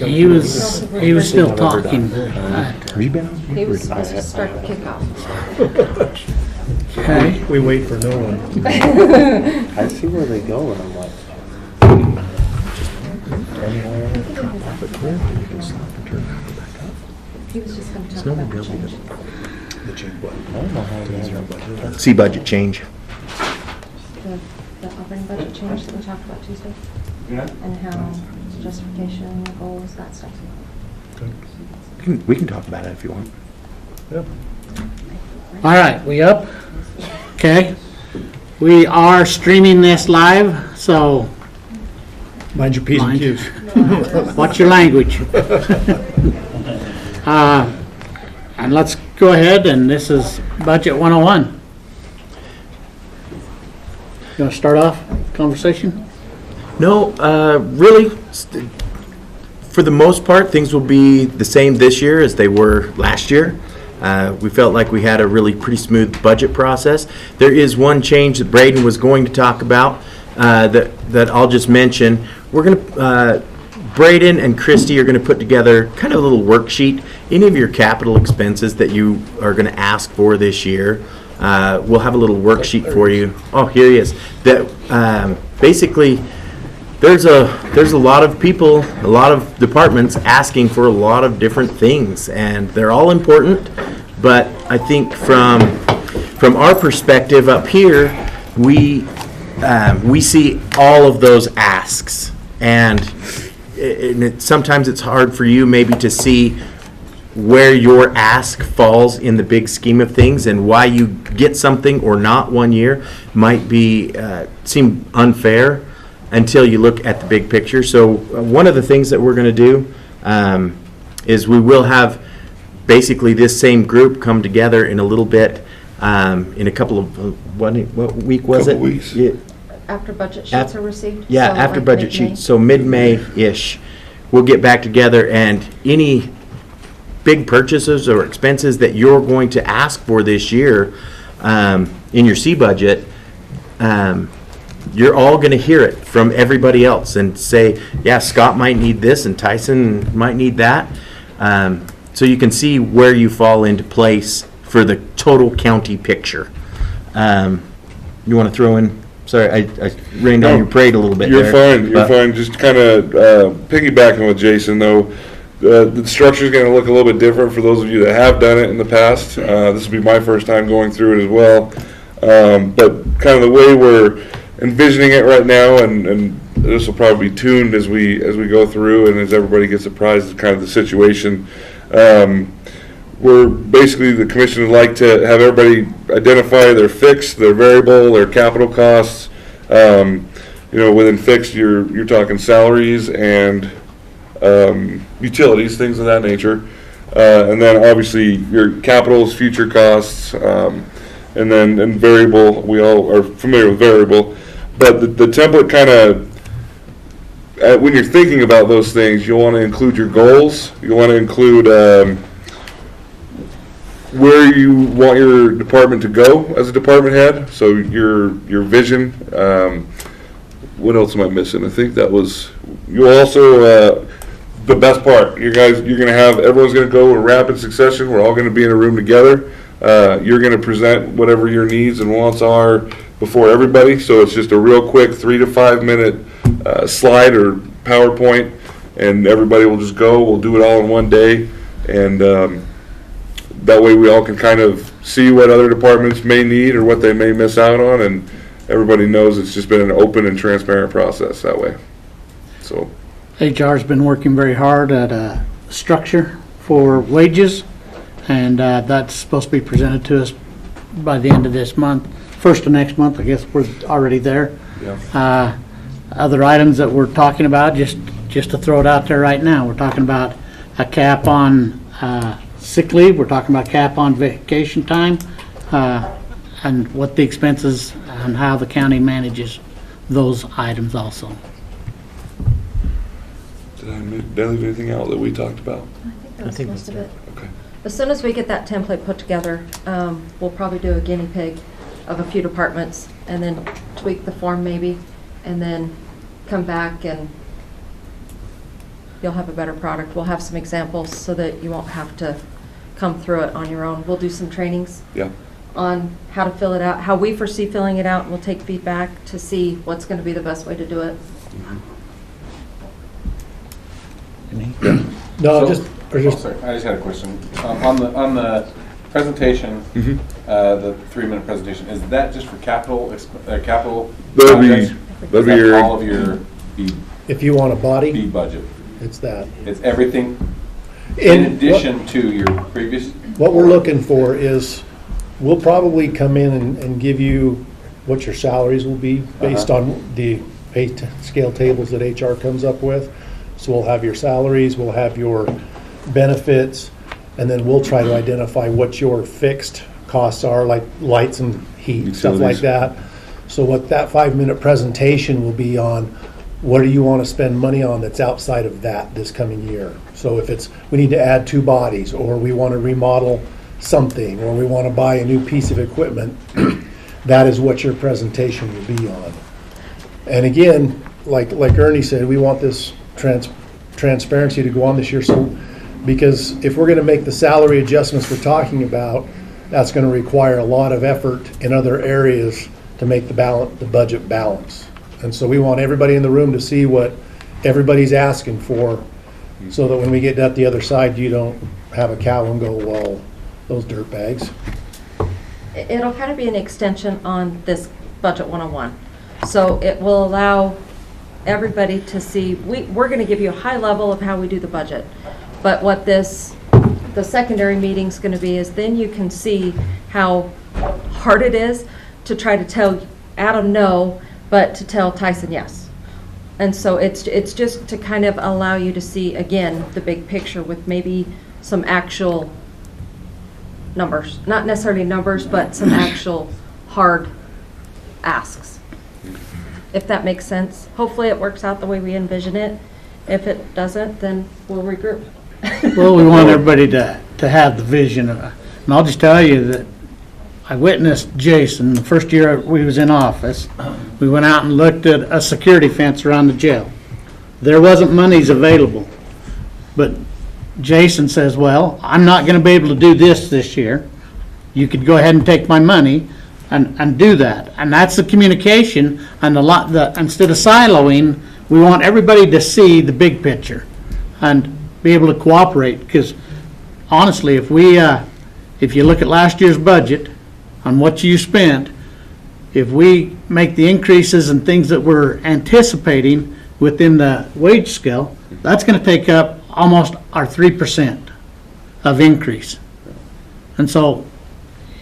He was still talking. Have you been on? He was supposed to start the kickoff. Okay. We wait for no one. I see where they go and I'm like, He was just going to talk about the change. the change button. I don't know how to use our budget. See budget change. The operating budget change that we talked about Tuesday? Yeah. And how justification, goals, that stuff. We can talk about it if you want. Yep. All right, we up? Okay. We are streaming this live, so Mind your P's and Mind. Q's. watch your language. And let's go ahead, and this is Budget 101. You want to start off conversation? No, really, for the most part, things will be the same this year as they were last year. We felt like we had a really pretty smooth budget process. There is one change that Braden was going to talk about that I'll just mention. We're going to, Braden and Christy are going to put together kind of a little worksheet. Any of your capital expenses that you are going to ask for this year, we'll have a little worksheet for you. Oh, here he is. That basically, there's a lot of people, a lot of departments asking for a lot of different things, and they're all important. But I think from our perspective up here, we see all of those asks, and sometimes it's hard for you maybe to see where your ask falls in the big scheme of things, and why you get something or not one year might be seem unfair until you look at the big picture. So one of the things that we're going to do is we will have basically this same group come together in a little bit in a couple of, what week was it? Couple weeks. Yeah. After budget sheets are received? Yeah, So, after like budget mid-May? sheets, so mid-May-ish, we'll get back together, and any big purchases or expenses that you're going to ask for this year in your C budget, you're all going to hear it from everybody else and say, yeah, Scott might need this and Tyson might need that. So you can see where you fall into place for the total county picture. You want to throw in? Sorry, I rained on your parade a little bit You're there. fine, you're fine. Just kind of piggybacking with Jason, though, the structure is going to look a little bit different for those of you that have done it in the past. This will be my first time going through it as well. But kind of the way we're envisioning it right now, and this will probably be tuned as we go through and as everybody gets apprised of kind of the situation. We're basically, the commission would like to have everybody identify their fixed, their variable, their capital costs. Within fixed, you're talking salaries and utilities, things of that nature. And then obviously your capital's future costs, and then variable, we all are familiar with variable. But the template kind of, when you're thinking about those things, you want to include your goals. You want to include where you want your department to go as a department head. So your vision. What else am I missing? I think that was, you also, the best part, you're going to have, everyone's going to go in rapid succession. We're all going to be in a room together. You're going to present whatever your needs and wants are before everybody. So it's just a real quick 3 to 5 minute slide or PowerPoint, and everybody will just go. We'll do it all in one day, and that way we all can kind of see what other departments may need or what they may miss out on, and everybody knows it's just been an open and transparent process that way. So HR's been working very hard at a structure for wages, and that's supposed to be presented to us by the end of this month, first of next month. I guess we're already there. yeah. Other items that we're talking about, just to throw it out there right now, we're talking about a cap on sick leave, we're talking about cap on vacation time, and what the expenses and how the county manages those items also. Did I leave anything out that we talked about? I think that's most of it. Okay. As soon as we get that template put together, we'll probably do a guinea pig of a few departments and then tweak the form maybe, and then come back and you'll have a better product. We'll have some examples so that you won't have to come through it on your own. We'll do some trainings Yeah. on how to fill it out, how we foresee filling it out, and we'll take feedback to see what's going to be the best way to do it. No, So- just, or Oh, just, sorry, I just had a question. On the presentation, the 3-minute presentation, is that just for capital That'd be, projects? that'd be Is that your, all of your if you want a body, B budget? it's that. It's everything in And addition to your previous? what we're looking for is, we'll probably come in and give you what your salaries will be based on the pay scale tables that HR comes up with. So we'll have your salaries, we'll have your benefits, and then we'll try to identify what your fixed costs are, like lights and heat, stuff like Utilities. that. So what that 5-minute presentation will be on, what do you want to spend money on that's outside of that this coming year? So if it's, we need to add 2 bodies, or we want to remodel something, or we want to buy a new piece of equipment, that is what your presentation will be on. And again, like Ernie said, we want this transparency to go on this year, so, because if we're gonna make the salary adjustments we're talking about, that's gonna require a lot of effort in other areas to make the budget balance. And so we want everybody in the room to see what everybody's asking for, so that when we get at the other side, you don't have a cow and go, well, those dirt bags. It'll kind of be an extension on this Budget 101. So it will allow everybody to see, we're going to give you a high level of how we do the budget. But what the secondary meeting's going to be is then you can see how hard it is to try to tell Adam no, but to tell Tyson yes. And so it's just to kind of allow you to see, again, the big picture with maybe some actual numbers. Not necessarily numbers, but some actual hard asks. If that makes sense. Hopefully it works out the way we envision it. If it doesn't, then we'll regroup. Well, we want everybody to have the vision of it. And I'll just tell you that I witnessed Jason, the first year we was in office, we went out and looked at a security fence around the jail. There wasn't monies available. But Jason says, well, I'm not gonna be able to do this year. You could go ahead and take my money and do that. And that's the communication, and instead of siloing, we want everybody to see the big picture and be able to cooperate, because honestly, if you look at last year's budget on what you spent, if we make the increases and things that we're anticipating within the wage scale, that's gonna take up almost our 3% of increase. And so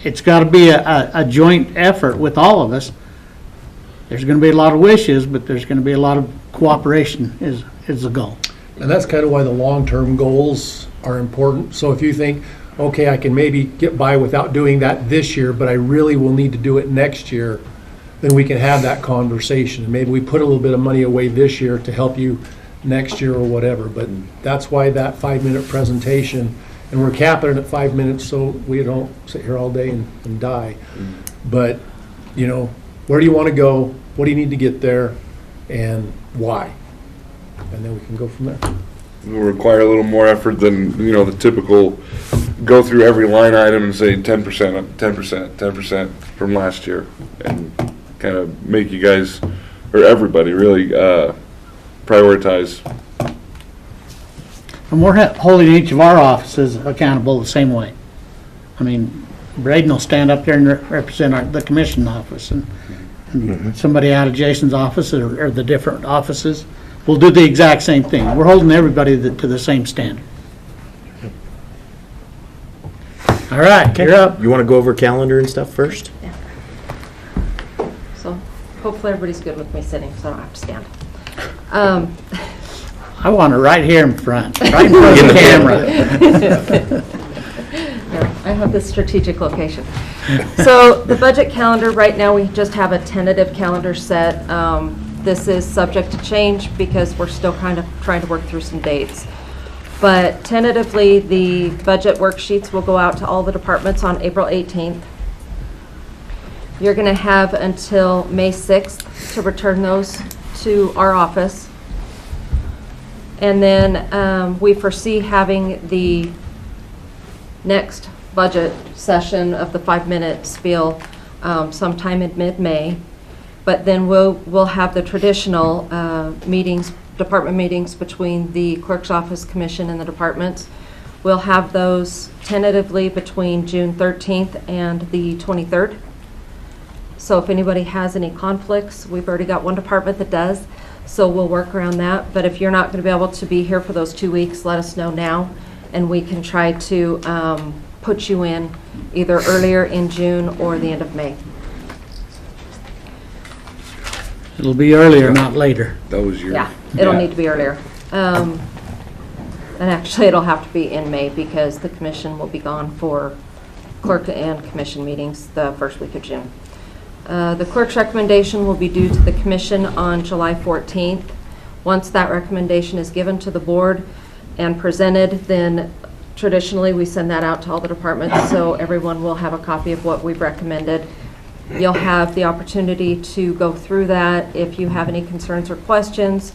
it's gotta be a joint effort with all of us. There's gonna be a lot of wishes, but there's gonna be a lot of cooperation is the goal. And that's kind of why the long-term goals are important. So if you think, okay, I can maybe get by without doing that this year, but I really will need to do it next year, then we can have that conversation. And maybe we put a little bit of money away this year to help you next year or whatever. But that's why that 5-minute presentation, and we're capping it at 5 minutes so we don't sit here all day and die. But, you know, where do you want to go? What do you need to get there? And why? And then we can go from there. it will require a little more effort than, the typical go through every line item and say 10%, 10%, 10% from last year, and kind of make you guys, or everybody really, prioritize. And we're holding each of our offices accountable the same way. I mean, Braden will stand up there and represent the commission office, and somebody out of Jason's office or the different offices will do the exact same thing. We're holding everybody to the same standard. All right, you're up. You want to go over calendar and stuff first? So hopefully everybody's good with me sitting, so I don't have to stand. I want it right here in front, right in front of the camera. Yeah, I have this strategic location. So the budget calendar, right now, we just have a tentative calendar set. This is subject to change because we're still kind of trying to work through some dates. But tentatively, the budget worksheets will go out to all the departments on April 18th. You're going to have until May 6th to return those to our office. And then we foresee having the next budget session of the 5-minute spiel sometime in mid-May. But then we'll have the traditional meetings, department meetings between the clerk's office, commission, and the departments. We'll have those tentatively between June 13th and the 23rd. So if anybody has any conflicts, we've already got one department that does, so we'll work around that. But if you're not going to be able to be here for those 2 weeks, let us know now, and we can try to put you in either earlier in June or the end of May. It'll be earlier, not later. That was your. Yeah, it'll need to be earlier. And actually, it'll have to be in May because the commission will be gone for clerk and commission meetings the first week of June. The clerk's recommendation will be due to the commission on July 14th. Once that recommendation is given to the board and presented, then traditionally we send that out to all the departments so everyone will have a copy of what we've recommended. You'll have the opportunity to go through that. If you have any concerns or questions,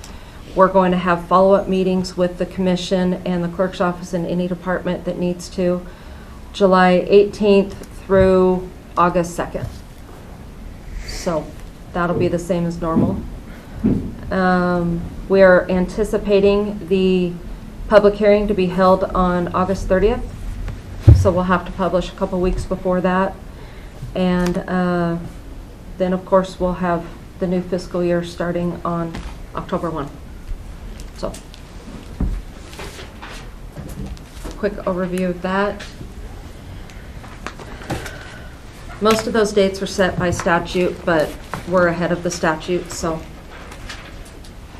we're going to have follow-up meetings with the commission and the clerk's office in any department that needs to, July 18th through August 2nd. So that'll be the same as normal. We're anticipating the public hearing to be held on August 30th. So we'll have to publish a couple weeks before that. And then, of course, we'll have the new fiscal year starting on October 1. So, quick overview of that. Most of those dates are set by statute, but we're ahead of the statute, so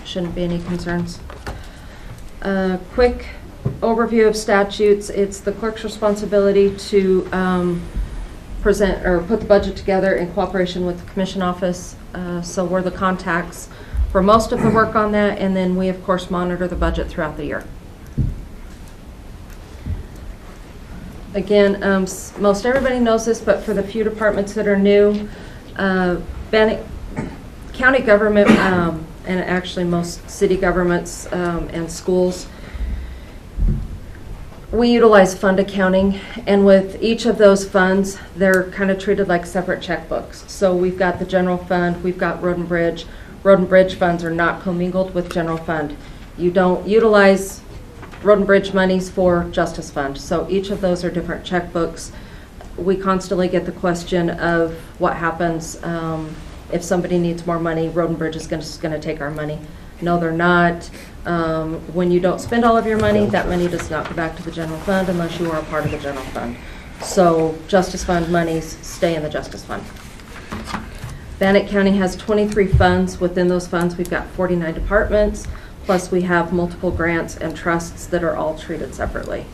shouldn't be any concerns. Quick overview of statutes. It's the clerk's responsibility to present or put the budget together in cooperation with the commission office. So we're the contacts for most of the work on that, and then we of course monitor the budget throughout the year. Again, most everybody knows this, but for the few departments that are new, Bannock county government and actually most city governments and schools, we utilize fund accounting, and with each of those funds, they're kind of treated like separate checkbooks. So we've got the general fund, we've got road and bridge. Road and bridge funds are not commingled with general fund. You don't utilize road and bridge monies for justice fund. So each of those are different checkbooks. We constantly get the question of what happens if somebody needs more money, road and bridge is going to take our money. No, they're not. When you don't spend all of your money, that money does not go back to the general fund unless you are a part of the general fund. So justice fund monies stay in the justice fund. Bannock County has 23 funds. Within those funds, we've got 49 departments, plus we have multiple grants and trusts that are all treated separately.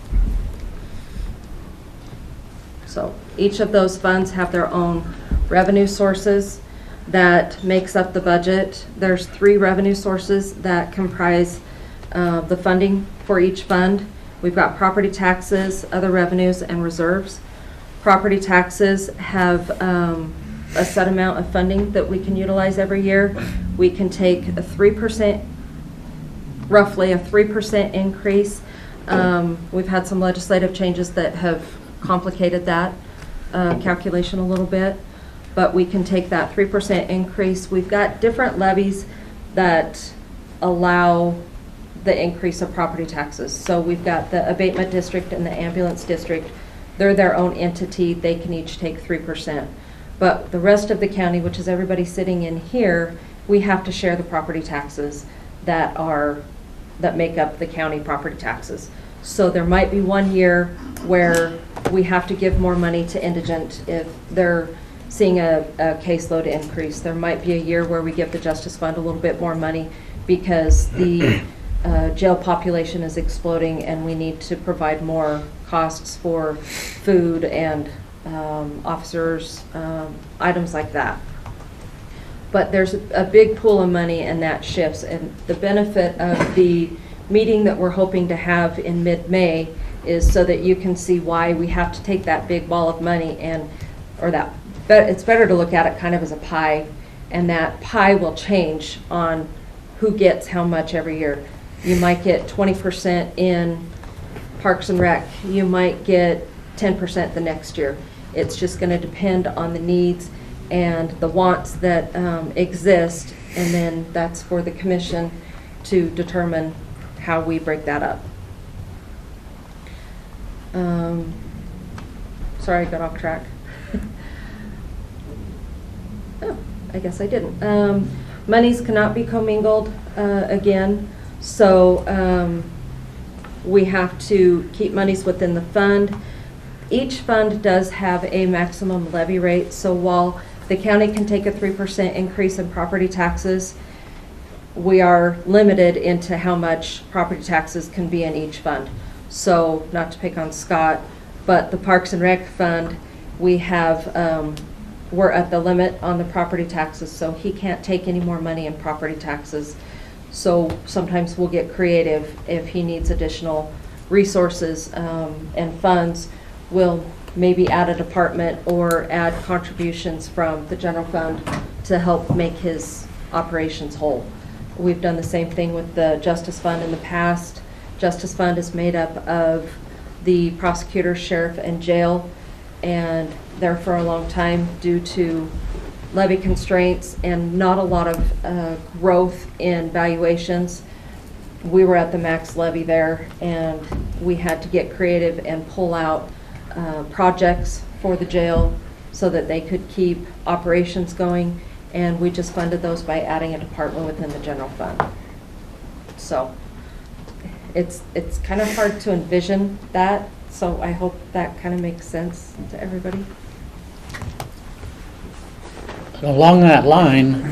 So each of those funds have their own revenue sources that makes up the budget. There's 3 revenue sources that comprise the funding for each fund. We've got property taxes, other revenues, and reserves. Property taxes have a set amount of funding that we can utilize every year. We can take a 3%, roughly a 3% increase. We've had some legislative changes that have complicated that calculation a little bit, but we can take that 3% increase. We've got different levies that allow the increase of property taxes. So we've got the abatement district and the ambulance district. They're their own entity. They can each take 3%. But the rest of the county, which is everybody sitting in here, we have to share the property taxes that make up the county property taxes. So there might be one year where we have to give more money to indigent if they're seeing a caseload increase. There might be a year where we give the Justice Fund a little bit more money because the jail population is exploding and we need to provide more costs for food and officers, items like that. But there's a big pool of money and that shifts, and the benefit of the meeting that we're hoping to have in mid-May is so that you can see why we have to take that big ball of money it's better to look at it kind of as a pie, and that pie will change on who gets how much every year. You might get 20% in Parks and Rec. You might get 10% the next year. It's just going to depend on the needs and the wants that exist, and then that's for the commission to determine how we break that up. Sorry, I got off track. Oh, I guess I didn't. Monies cannot be commingled again, so we have to keep monies within the fund. Each fund does have a maximum levy rate, so while the county can take a 3% increase in property taxes, we are limited into how much property taxes can be in each fund. So, not to pick on Scott, but the Parks and Rec fund, we have, we're at the limit on the property taxes, so he can't take any more money in property taxes. So sometimes we'll get creative if he needs additional resources and funds. We'll maybe add a department or add contributions from the general fund to help make his operations whole. We've done the same thing with the Justice Fund in the past. Justice Fund is made up of the prosecutor, sheriff, and jail, and there for a long time due to levy constraints and not a lot of growth in valuations. We were at the max levy there, and we had to get creative and pull out projects for the jail so that they could keep operations going, and we just funded those by adding a department within the general fund. So it's kind of hard to envision that, so I hope that kind of makes sense to everybody. Along that line,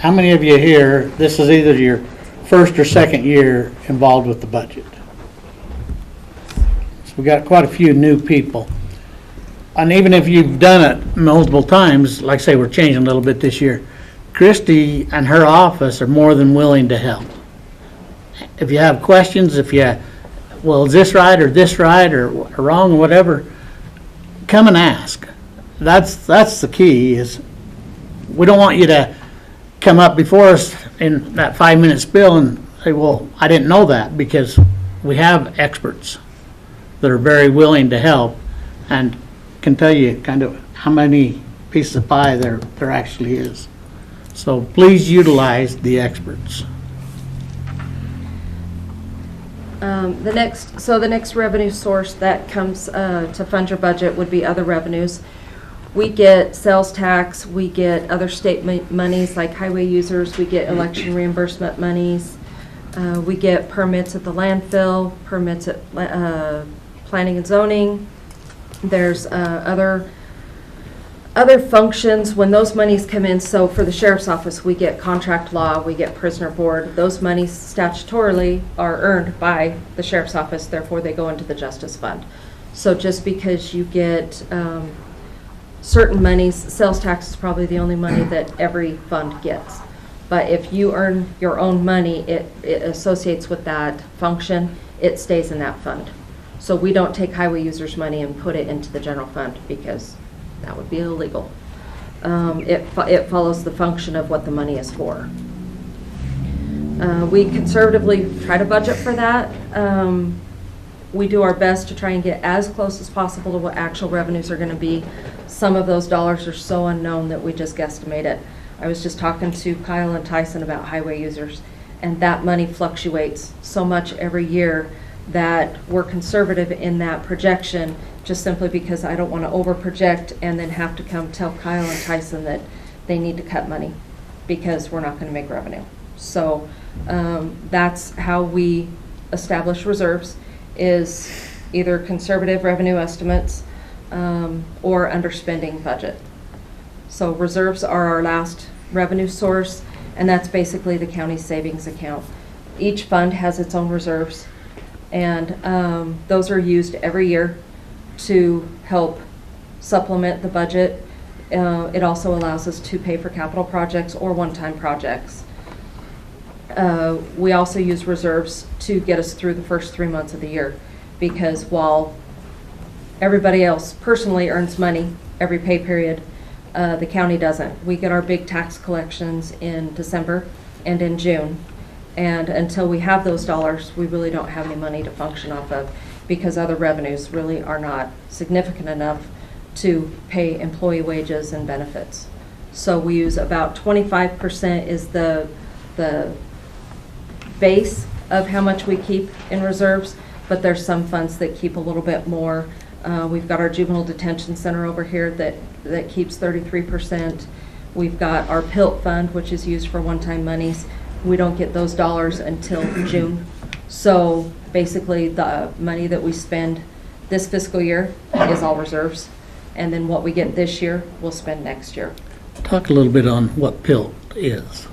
how many of you here, this is either your first or second year involved with the budget? So we got quite a few new people. And even if you've done it multiple times, like I say, we're changing a little bit this year, Christy and her office are more than willing to help. If you have questions, well, is this right or wrong or whatever, come and ask. That's the key, is we don't want you to come up before us in that 5-minute spiel and say, well, I didn't know that, because we have experts that are very willing to help and can tell you kind of how many pieces of pie there actually is. So please utilize the experts. The next revenue source that comes to fund your budget would be other revenues. We get sales tax, we get other state monies like highway users, we get election reimbursement monies, we get permits at the landfill, permits at planning and zoning. There's other functions when those monies come in. So for the sheriff's office, we get contract law, we get prisoner board. Those monies statutorily are earned by the sheriff's office, therefore they go into the justice fund. So just because you get certain monies, sales tax is probably the only money that every fund gets. But if you earn your own money, it associates with that function, it stays in that fund. So we don't take highway users' money and put it into the general fund, because that would be illegal. It follows the function of what the money is for. We conservatively try to budget for that. We do our best to try and get as close as possible to what actual revenues are going to be. Some of those dollars are so unknown that we just guesstimate it. I was just talking to Kyle and Tyson about highway users, and that money fluctuates so much every year that we're conservative in that projection, just simply because I don't want to over-project and then have to come tell Kyle and Tyson that they need to cut money because we're not going to make revenue. So that's how we establish reserves, is either conservative revenue estimates or underspending budget. So reserves are our last revenue source, and that's basically the county's savings account. Each fund has its own reserves, and those are used every year to help supplement the budget. It also allows us to pay for capital projects or one-time projects. We also use reserves to get us through the first 3 months of the year, because while everybody else personally earns money every pay period, the county doesn't. We get our big tax collections in December and in June, And until we have those dollars, we really don't have any money to function off of, because other revenues really are not significant enough to pay employee wages and benefits. So we use about 25% is the base of how much we keep in reserves, but there's some funds that keep a little bit more. We've got our juvenile detention center over here that keeps 33%. We've got our PILT fund, which is used for one-time monies. We don't get those dollars until June. So basically, the money that we spend this fiscal year is all reserves. And then what we get this year, we'll spend next year. Talk a little bit on what PILT is.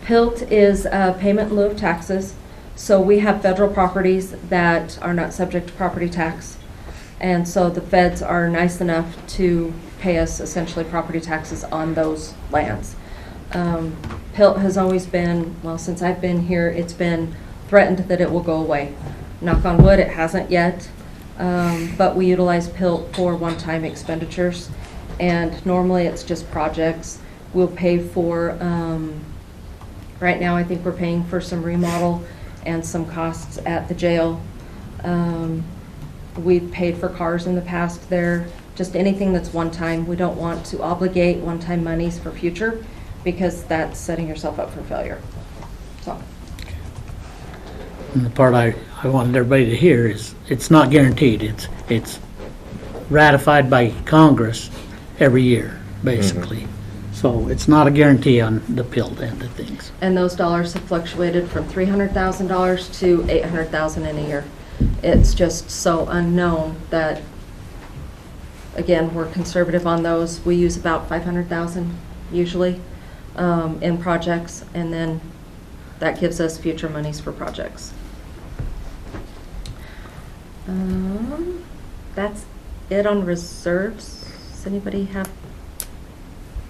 PILT is payment in lieu of taxes. So we have federal properties that are not subject to property tax. And so the feds are nice enough to pay us essentially property taxes on those lands. PILT has always been, well, since I've been here, it's been threatened that it will go away. Knock on wood, it hasn't yet. But we utilize PILT for one-time expenditures. And normally it's just projects. We'll pay for, right now I think we're paying for some remodel and some costs at the jail. We've paid for cars in the past there. Just anything that's one-time. We don't want to obligate one-time monies for future, because that's setting yourself up for failure. So. And the part I wanted everybody to hear is it's not guaranteed. It's ratified by Congress every year, basically. So it's not a guarantee on the PILT end of things. And those dollars have fluctuated from $300,000 to $800,000 in a year. It's just so unknown that, again, we're conservative on those. We use about $500,000 usually in projects, and then that gives us future monies for projects. That's it on reserves. Does anybody have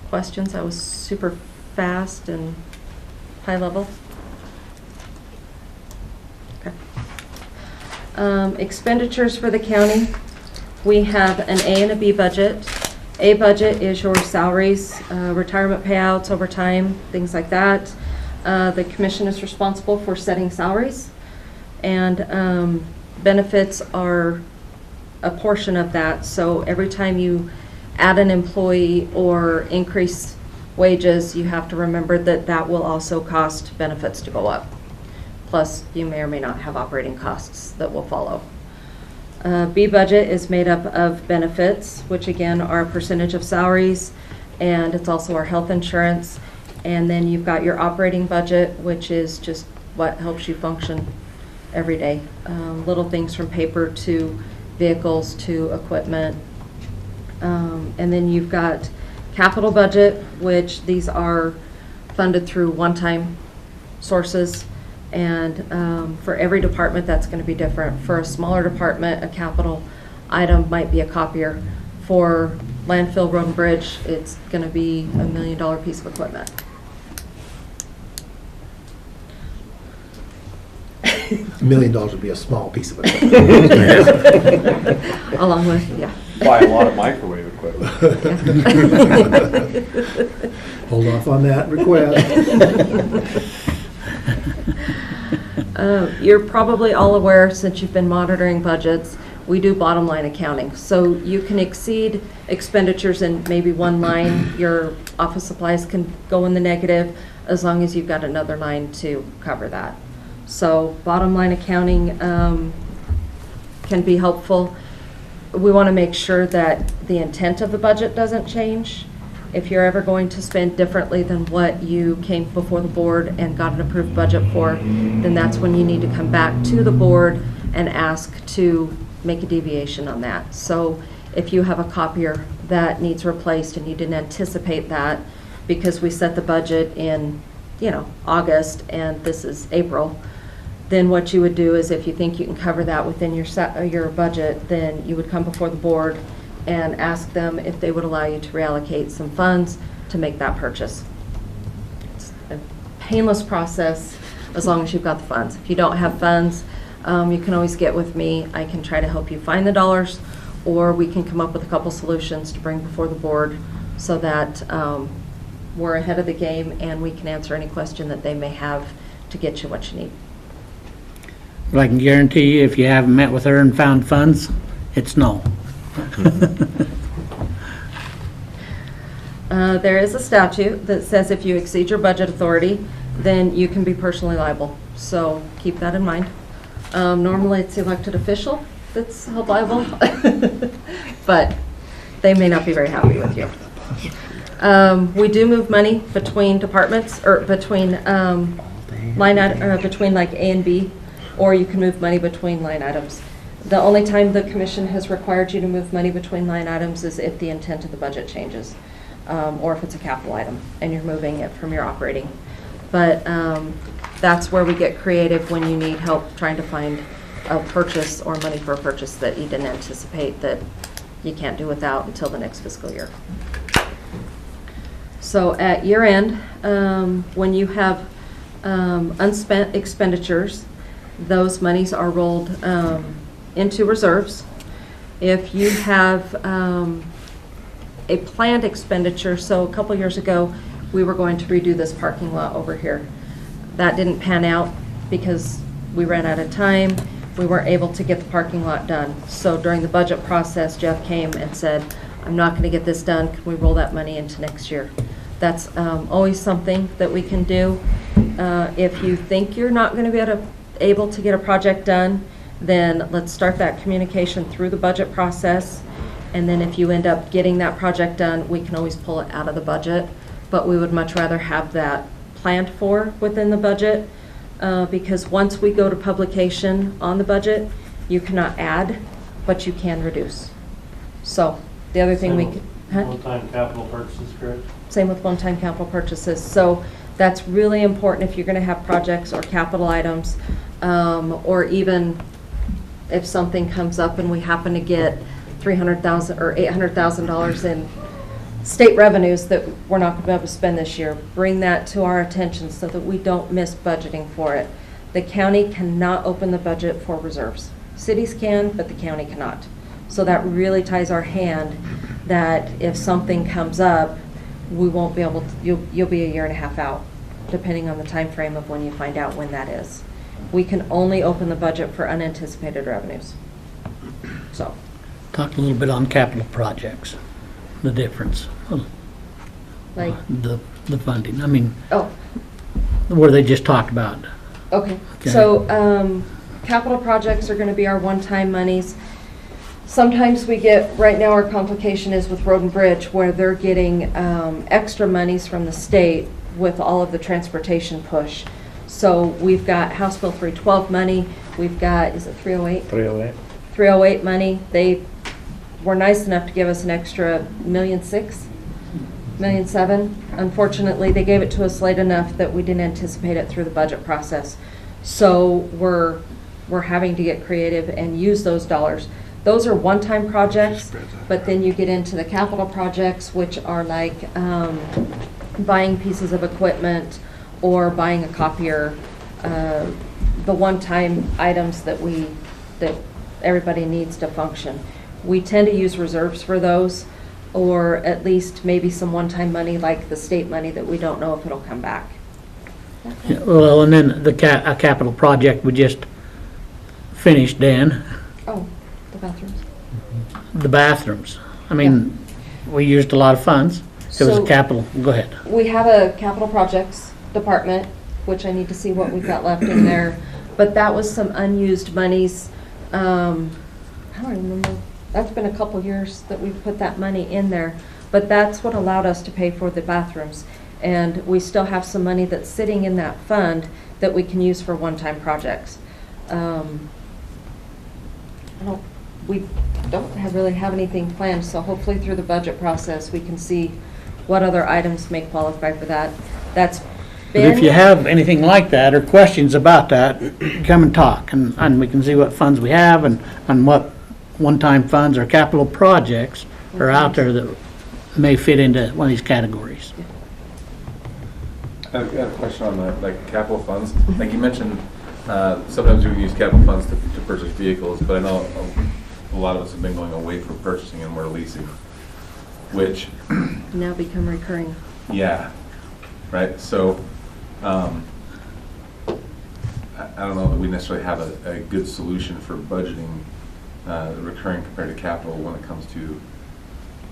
questions? I was super fast and high level. Okay. Expenditures for the county. We have an A and a B budget. A budget is your salaries, retirement payouts, overtime, things like that. The commission is responsible for setting salaries, and benefits are a portion of that. So every time you add an employee or increase wages, you have to remember that that will also cost benefits to go up. Plus, you may or may not have operating costs that will follow. B budget is made up of benefits, which again are a percentage of salaries, and it's also our health insurance. And then you've got your operating budget, which is just what helps you function every day. Little things from paper to vehicles to equipment. And then you've got capital budget, which these are funded through one-time sources. And for every department, that's going to be different. For a smaller department, a capital item might be a copier. For landfill, road and bridge, it's going to be $1 million piece of equipment. $1 million would be a small piece of it. Along with, yeah. Buy a lot of microwave equipment. Hold off on that request. You're probably all aware, since you've been monitoring budgets, we do bottom line accounting. So you can exceed expenditures in maybe one line. Your office supplies can go in the negative as long as you've got another line to cover that. So bottom line accounting can be helpful. We want to make sure that the intent of the budget doesn't change. If you're ever going to spend differently than what you came before the board and got an approved budget for, then that's when you need to come back to the board and ask to make a deviation on that. So if you have a copier that needs replaced and you didn't anticipate that because we set the budget in, August and this is April, then what you would do is, if you think you can cover that within your budget, then you would come before the board and ask them if they would allow you to reallocate some funds to make that purchase. It's a painless process as long as you've got the funds. If you don't have funds, you can always get with me. I can try to help you find the dollars, or we can come up with a couple solutions to bring before the board so that we're ahead of the game and we can answer any question that they may have to get you what you need. But I can guarantee you, if you haven't met with her and found funds, it's no. There is a statute that says if you exceed your budget authority, then you can be personally liable. So keep that in mind. Normally, it's the elected official that's held liable, but they may not be very happy with you. We do move money between departments, or between between like A and B, or you can move money between line items. The only time the commission has required you to move money between line items is if the intent of the budget changes, or if it's a capital item and you're moving it from your operating. But that's where we get creative when you need help trying to find a purchase or money for a purchase that you didn't anticipate that you can't do without until the next fiscal year. So at year end, when you have unspent expenditures, those monies are rolled into reserves. If you have a planned expenditure, so a couple years ago, we were going to redo this parking lot over here. That didn't pan out because we ran out of time. We weren't able to get the parking lot done. So during the budget process, Jeff came and said, I'm not going to get this done. Can we roll that money into next year? That's always something that we can do. If you think you're not going to be able to get a project done, then let's start that communication through the budget process. And then if you end up getting that project done, we can always pull it out of the budget. But we would much rather have that planned for within the budget, because once we go to publication on the budget, you cannot add, but you can reduce. So the other thing we could... One-time capital purchases, correct? Same with one-time capital purchases. So that's really important if you're going to have projects or capital items, or even if something comes up and we happen to get $300,000 or $800,000 in state revenues that we're not going to be able to spend this year. Bring that to our attention so that we don't miss budgeting for it. The county cannot open the budget for reserves. Cities can, but the county cannot. So that really ties our hand that if something comes up, we won't be able to, you'll be a year and a half out, depending on the time frame of when you find out when that is. We can only open the budget for unanticipated revenues. So. Talk a little bit on capital projects, the difference, Like, the funding. I mean, oh, where they just talked about. okay. Okay. So, capital projects are gonna be our one-time monies. Sometimes we get, right now our complication is with Road and Bridge, where they're getting extra monies from the state with all of the transportation push. So we've got House Bill 312 money, we've got, is it 308? 308. 308 money. They were nice enough to give us an extra $1.6 million, $1.7 million. Unfortunately, they gave it to us late enough that we didn't anticipate it through the budget process. So we're having to get creative and use those dollars. Those are one-time projects, but then you get into the capital projects, which are like buying pieces of equipment or buying a copier, the one-time items that everybody needs to function. We tend to use reserves for those, or at least maybe some one-time money like the state money that we don't know if it'll come back. Yeah, well, and then a capital project we just finished, Dan, Oh, the bathrooms. the bathrooms. I mean, we used a lot of funds. It was So- a capital, go ahead. We have a capital projects department, which I need to see what we've got left in there. But that was some unused monies. I don't remember. That's been a couple years that we've put that money in there. But that's what allowed us to pay for the bathrooms. And we still have some money that's sitting in that fund that we can use for one-time projects. We don't really have anything planned, so hopefully through the budget process, we can see what other items may qualify for that. That's But been. if you have anything like that or questions about that, come and talk, and we can see what funds we have and what one-time funds or capital projects are out there that may fit into one of these categories. I have a question on the, like, capital funds. Like you mentioned, sometimes we use capital funds to purchase vehicles, but I know a lot of us have been going away from purchasing and we're leasing, which, Now become recurring. yeah, right? So, I don't know that we necessarily have a good solution for budgeting recurring compared to capital when it comes to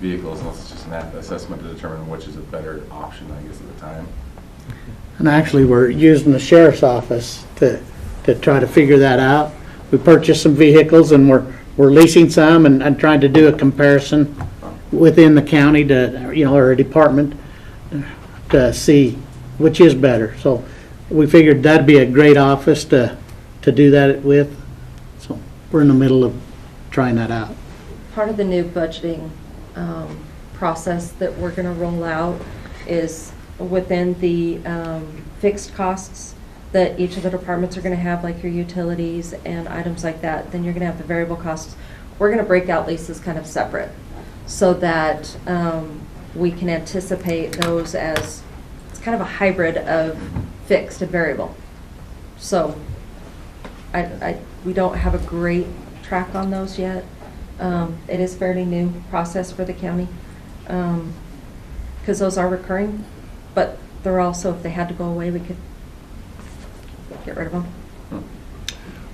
vehicles, unless it's just an assessment to determine which is a better option, I guess, at the time. And actually, we're using the sheriff's office to try to figure that out. We purchased some vehicles and we're leasing some and trying to do a comparison within the county to, or a department to see which is better. So we figured that'd be a great office to do that with. So we're in the middle of trying that out. Part of the new budgeting process that we're going to roll out is within the fixed costs that each of the departments are going to have, like your utilities and items like that. Then you're going to have the variable costs. We're going to break out leases kind of separate so that we can anticipate those as, it's kind of a hybrid of fixed and variable. So we don't have a great track on those yet. It is fairly new process for the county because those are recurring, but they're also, if they had to go away, we could get rid of them.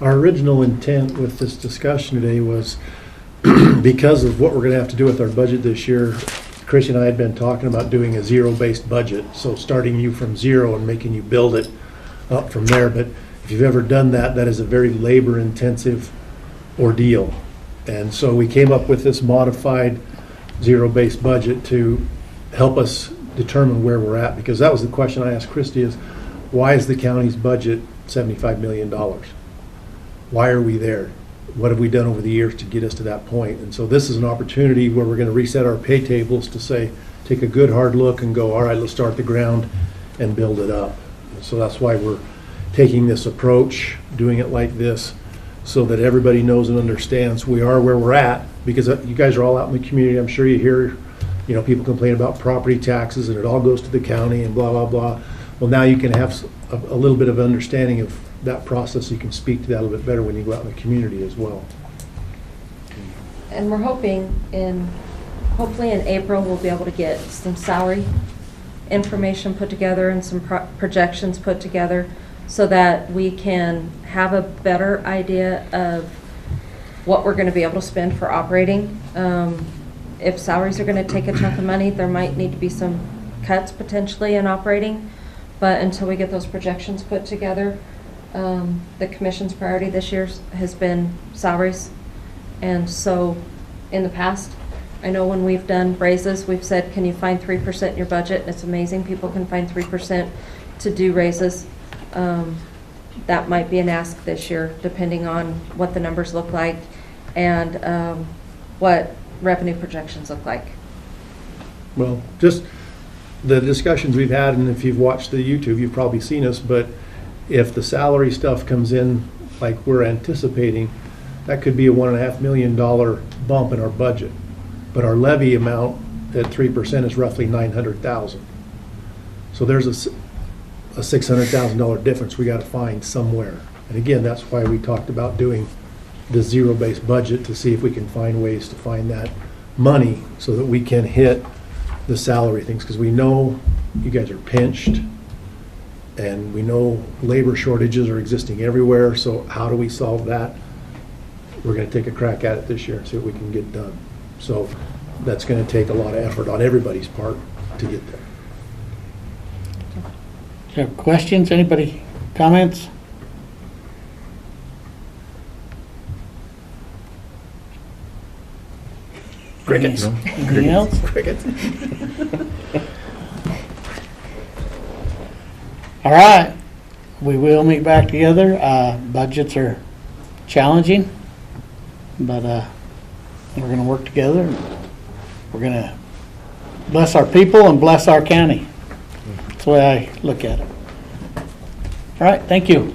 Our original intent with this discussion today was because of what we're going to have to do with our budget this year. Chris and I had been talking about doing a zero-based budget, so starting you from zero and making you build it up from there. But if you've ever done that, that is a very labor-intensive ordeal. And so we came up with this modified zero-based budget to help us determine where we're at, because that was the question I asked Christie is, why is the county's budget $75 million? Why are we there? What have we done over the years to get us to that point? And so this is an opportunity where we're going to reset our pay tables to say, take a good hard look and go, all right, let's start the ground and build it up. So that's why we're taking this approach, doing it like this, so that everybody knows and understands we are where we're at, because you guys are all out in the community. I'm sure you hear, people complain about property taxes and it all goes to the county and blah, blah, blah. Well, now you can have a little bit of understanding of that process. You can speak to that a little bit better when you go out in the community as well. And we're hopefully in April, we'll be able to get some salary information put together and some projections put together so that we can have a better idea of what we're going to be able to spend for operating. If salaries are going to take a chunk of money, there might need to be some cuts potentially in operating. But until we get those projections put together, the commission's priority this year has been salaries. And so in the past, I know when we've done raises, we've said, can you find 3% in your budget? And it's amazing, people can find 3% to do raises. That might be an ask this year, depending on what the numbers look like and what revenue projections look like. Well, just the discussions we've had, and if you've watched the YouTube, you've probably seen us, but if the salary stuff comes in like we're anticipating, that could be a $1.5 million bump in our budget. But our levy amount at 3% is roughly $900,000. So there's a $600,000 difference we got to find somewhere. And again, that's why we talked about doing the zero-based budget, to see if we can find ways to find that money so that we can hit the salary things, because we know you guys are pinched and we know labor shortages are existing everywhere. So how do we solve that? We're going to take a crack at it this year and see what we can get done. So that's going to take a lot of effort on everybody's part to get there. Do you have questions? Anybody? Comments? Crickets. Anything else? Crickets. All right. We will meet back together. Budgets are challenging, but we're going to work together. We're going to bless our people and bless our county. That's the way I look at it. All right. Thank you.